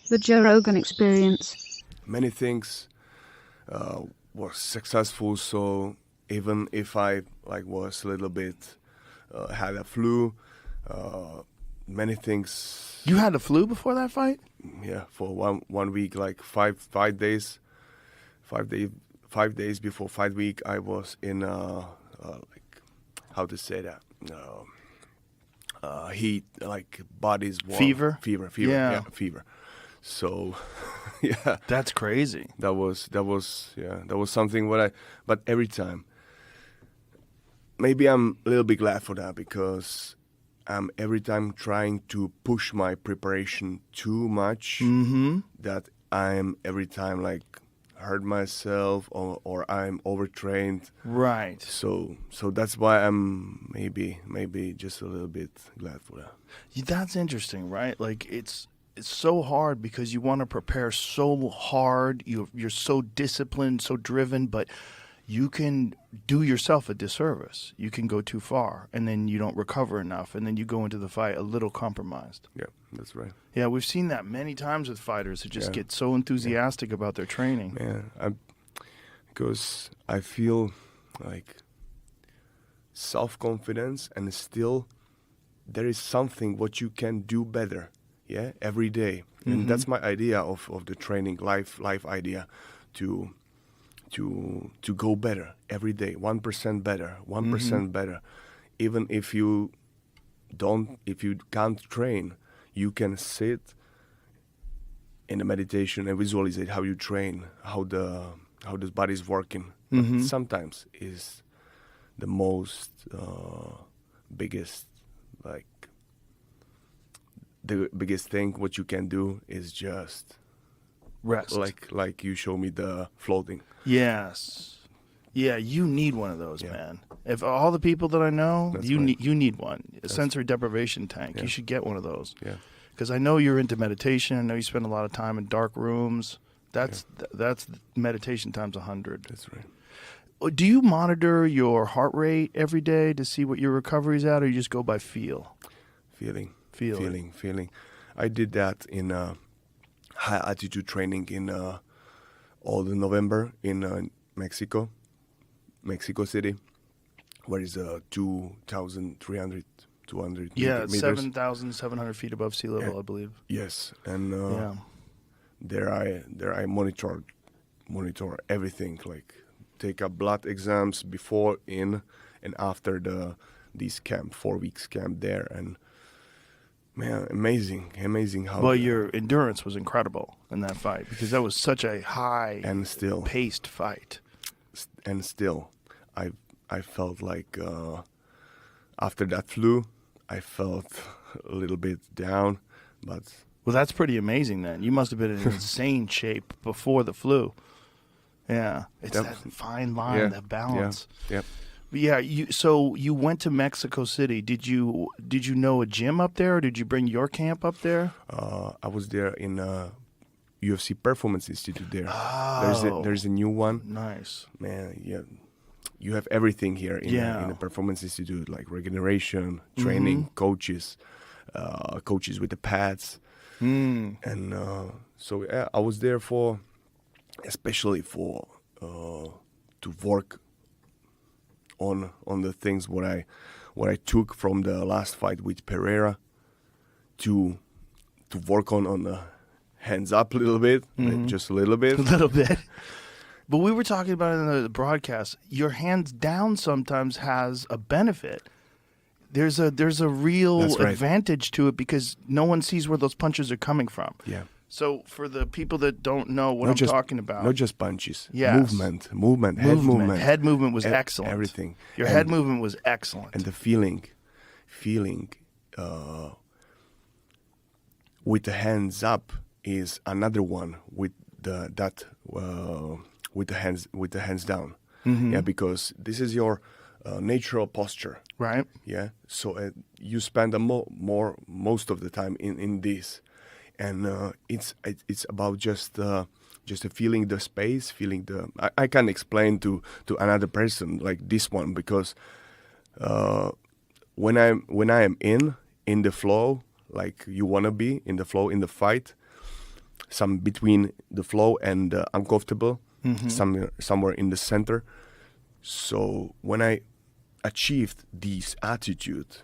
The Joe Rogan Experience. Many things were successful, so even if I was a little bit had a flu, many things. You had a flu before that fight? Yeah, for one week, like 5 days, 5 days before fight week, I was in like, how to say that, heat, like body's warm. Fever. Yeah, fever. So, yeah, That's crazy. that was something but every time, maybe I'm a little bit glad for that, because I'm every time trying to push my preparation too much, that I'm every time like hurt myself, or I'm overtrained. Right. So that's why I'm maybe just a little bit glad for that. That's interesting, right? Like it's so hard because you want to prepare so hard. You're so disciplined, so driven, but you can do yourself a disservice. You can go too far, and then you don't recover enough, and then you go into the fight a little compromised. Yeah, that's right. Yeah, we've seen that many times with fighters who just get so enthusiastic about their training. Yeah, because I feel like self-confidence, and still there is something what you can do better. Yeah, every day, and that's my idea of the training life idea, to go better every day, 1% better, 1% better. Even if you can't train, you can sit in a meditation and visualize how you train, how the body is working. But sometimes is the most biggest, like the biggest thing what you can do is just Rest. like you show me the floating. Yes. Yeah, you need one of those, man. If all the people that I know, That's you right. need one. A sensory deprivation tank. Yeah. You should get one of those. Yeah. Because I know you're into meditation. I know you spend a lot of time in dark rooms. That's meditation times 100. That's right. Do you monitor your heart rate every day to see what your recovery's at, or you just go by feel? Feeling. Feeling. I did that in high altitude training in all the November in Mexico City, where is 2,300, 200 meters. 7,700 feet above sea level, I believe. Yes, and there I monitor everything, like take up blood exams before, in, and after these 4 weeks camp there, and man, amazing how. Well, your endurance was incredible in that fight, because that was such a high and still paced fight. And still, I felt like after that flu, I felt a little bit down, but. Well, that's pretty amazing then. You must have been in insane shape before the flu. Yeah, it's that fine line, that balance. Yeah. Yeah, so you went to Mexico City. Did you know a gym up there, or did you bring your camp up there? I was there in UFC Performance Institute there. Oh. There's a new one. Nice. Man, yeah. You have everything here in the Performance Institute, like regeneration, training, coaches with the pads. And so I was there especially for to work on the things what I took from the last fight with Pereira, to work on the hands up a little bit, just a little bit. A little bit. But we were talking about it in the broadcast. Your hands down sometimes has a benefit. There's a real advantage to it, because no one sees where those punches are coming from. Yeah. So for the people that don't know what I'm talking about. Not just punches. Yes. Movement, head movement. Head movement was excellent. Everything. Your head movement was excellent. And the feeling with the hands up is another one with the hands down. Yeah, because this is your natural posture. Right. Yeah. So you spend most of the time in this. And it's about just feeling the space, feeling the. I can't explain to another person like this one, because when I am in the flow, like you wanna be in the flow in the fight, some between the flow and uncomfortable, somewhere in the center. So when I achieved this attitude,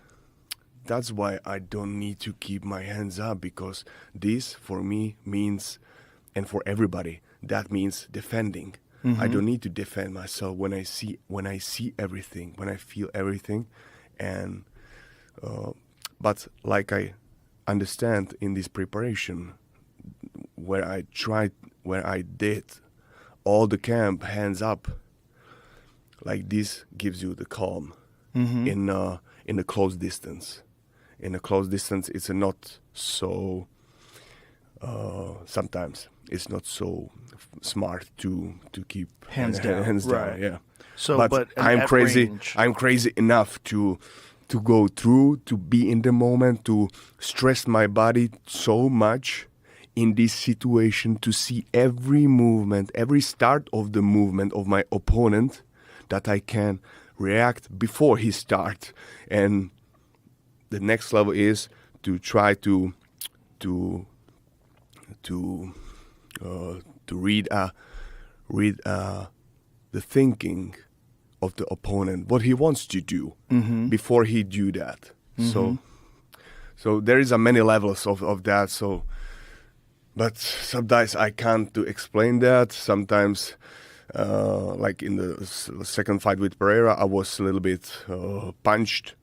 that's why I don't need to keep my hands up, because this for me means, and for everybody, that means defending. I don't need to defend myself when I see everything, when I feel everything, and but like I understand in this preparation, where I did all the camp hands up, like this gives you the calm in a close distance. In a close distance, it's not so. Sometimes it's not so smart to keep Hands down. Right. Yeah. So, but I'm crazy. range. I'm crazy enough to go through, to be in the moment, to stress my body so much in this situation, to see every movement, every start of the movement of my opponent, that I can react before he starts. And the next level is to try to read the thinking of the opponent, what he wants to do before he do that. So there is a many levels of that. So, but sometimes I can't to explain that. Sometimes, like in the second fight with Pereira, I was a little bit punched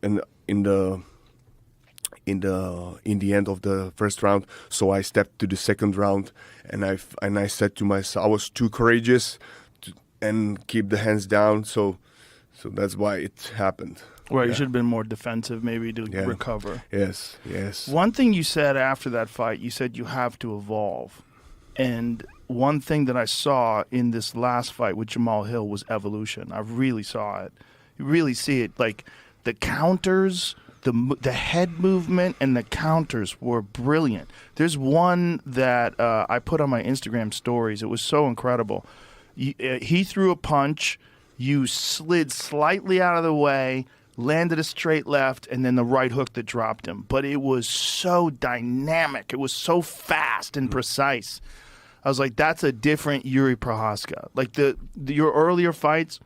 in the end of the first round. So I stepped to the second round, and I said to myself, I was too courageous and keep the hands down. So that's why it happened. Right, you should have been more defensive maybe to recover. Yes. One thing you said after that fight, you said you have to evolve. And one thing that I saw in this last fight with Jamahal Hill was evolution. I really saw it. You really see it. Like the counters, the head movement and the counters were brilliant. There's one that I put on my Instagram stories. It was so incredible. He threw a punch. You slid slightly out of the way, landed a straight left, and then the right hook that dropped him. But it was so dynamic. It was so fast and precise. I was like, that's a different Jiri Prochazka. Like your earlier fights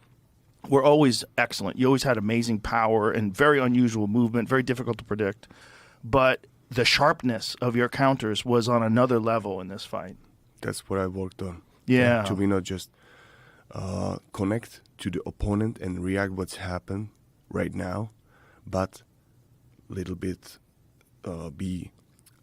were always excellent. You always had amazing power and very unusual movement, very difficult to predict. But the sharpness of your counters was on another level in this fight. That's what I worked on. Yeah. To be not just connect to the opponent and react what's happened right now, but little bit be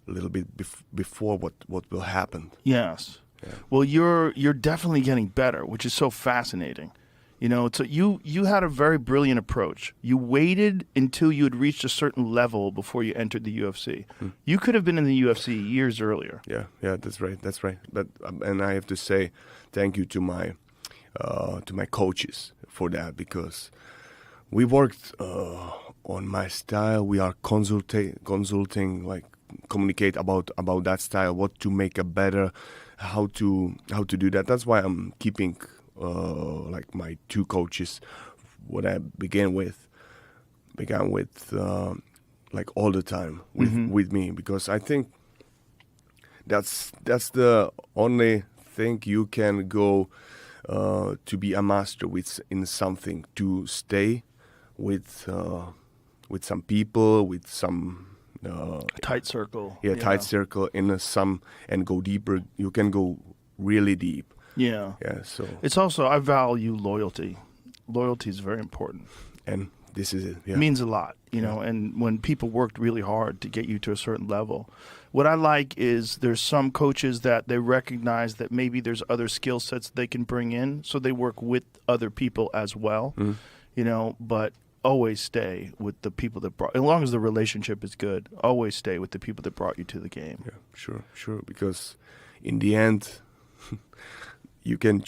a little bit before what will happen. Yes. Yeah. Well, you're definitely getting better, which is so fascinating. You know, so you had a very brilliant approach. You waited until you had reached a certain level before you entered the UFC. You could have been in the UFC years earlier. Yeah, that's right. But and I have to say thank you to my coaches for that, because we worked on my style. We are consulting, like communicate about that style, what to make a better, how to do that. That's why I'm keeping like my two coaches, what I began with like all the time with me, because I think that's the only thing you can go to be a master in something, to stay with some people, with some Tight circle. tight circle in some, and go deeper. You can go really deep. Yeah. So It's also, I value loyalty. Loyalty is very important. and this is it. Yeah. It means a lot, you know, and when people worked really hard to get you to a certain level. What I like is there's some coaches that they recognize that maybe there's other skill sets they can bring in, so they work with other people as well, you know, but always stay with the people that brought, as long as the relationship is good, always stay with the people that brought you to the game. Yeah, sure, because in the end, you can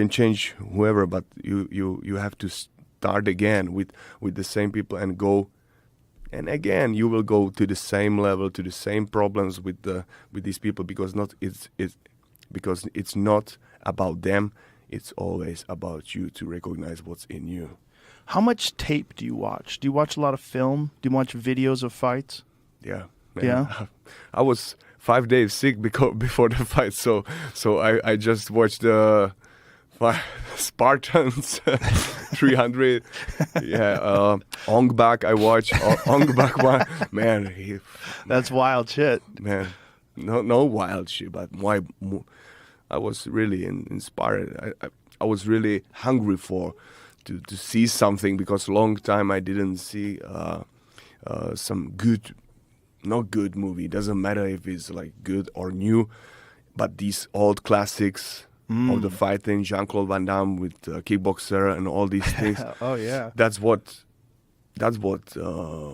change whoever, but you have to start again with the same people and go, and again you will go to the same level, to the same problems with these people, because it's not about them. It's always about you, to recognize what's in you. How much tape do you watch? Do you watch a lot of film? Do you watch videos of fights? Yeah. Yeah? I was 5 days sick before the fight. So I just watched the Spartans 300. Yeah, Ong Bak I watched. Ong Bak one. Man, That's wild shit. man, no wild shit, but why? I was really inspired. I was really hungry to see something, because long time I didn't see some good, not good movie. Doesn't matter if it's like good or new, but these old classics of the fighting, Jean-Claude Van Damme with Kickboxer and all these things. Oh yeah. That's what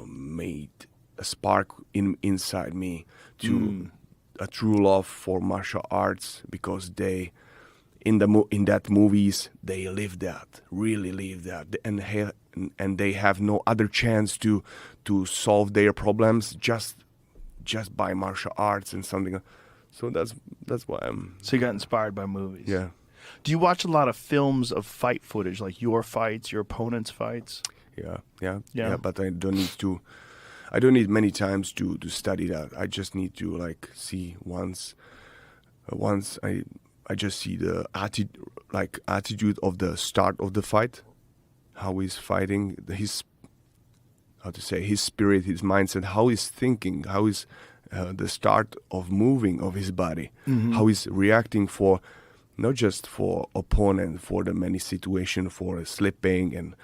made a spark inside me to a true love for martial arts, because they in that movies they really live that, and they have no other chance to solve their problems just by martial arts and something. So that's why I'm. So you got inspired by movies. Yeah. Do you watch a lot of films of fight footage, like your fights, your opponent's fights? Yeah. But I don't need to. I don't need many times to study that. I just need to like see once. I just see the attitude of the start of the fight, how he's fighting, his spirit, his mindset, how he's thinking, how is the start of moving of his body, how he's reacting for, not just for opponent, for the many situation, for slipping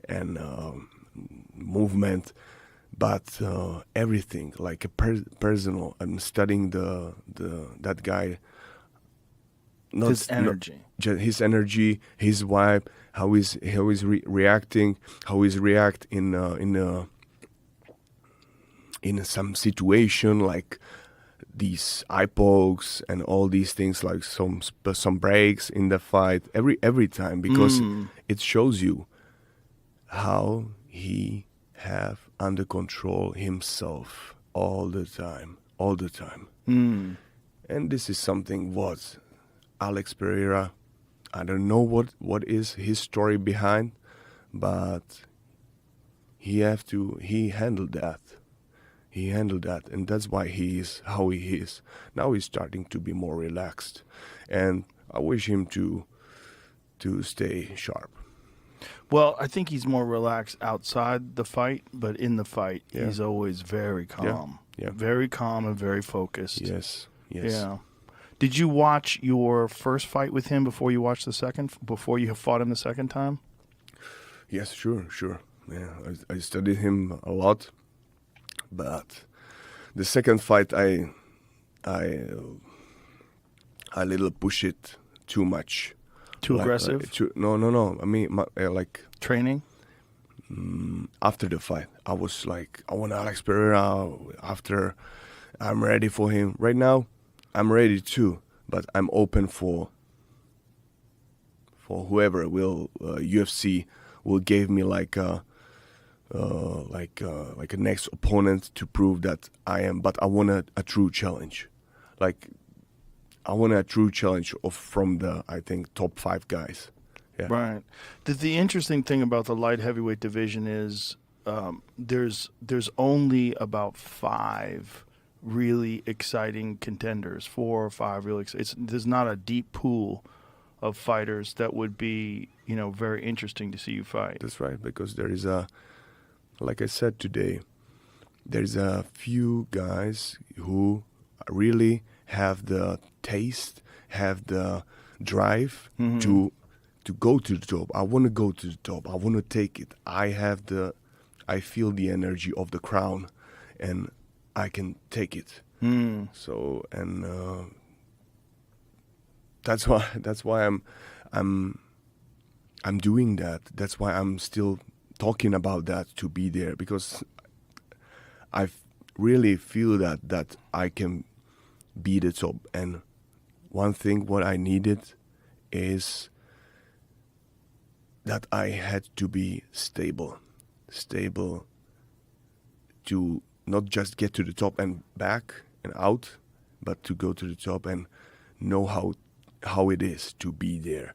and movement, but everything like a personal. I'm studying that guy. Not, his energy. His energy, his vibe, how he's reacting, how he's react in some situation, like these eye pokes and all these things, like some breaks in the fight every time, because it shows you how he have under control himself all the time. And this is something what Alex Pereira, I don't know what is his story behind, but he handled that. And that's why he is how he is. Now he's starting to be more relaxed, and I wish him to stay sharp. Well, I think he's more relaxed outside the fight, but in the fight, he's always very calm. Yeah. Very calm and very focused. Yes. Yeah. Did you watch your first fight with him before you watched before you fought him the second time? Yes, sure. Yeah, I studied him a lot, but the second fight I little push it too much. Too aggressive? No. I mean, like training. After the fight, I was like, I want Alex Pereira. After, I'm ready for him. Right now, I'm ready too, but I'm open for whoever will UFC will give me like a next opponent to prove that I am. But I want a true challenge, like I want a true challenge from the, I think, top 5 guys. Yeah. Right. The interesting thing about the light heavyweight division is there's only about 5 really exciting contenders, 4 or 5 really. There's not a deep pool of fighters that would be, very interesting to see you fight. That's right, because there is like I said today, there's a few guys who really have the taste, have the drive to go to the top. I want to go to the top. I want to take it. I feel the energy of the crown, and I can take it. So, and that's why I'm doing that. That's why I'm still talking about that, to be there, because I really feel that I can be the top. And one thing what I needed is that I had to be stable to not just get to the top and back and out, but to go to the top and know how it is to be there.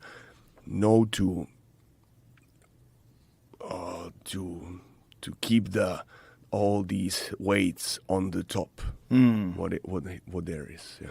Know to keep the all these weights on the top. What there is. Yeah.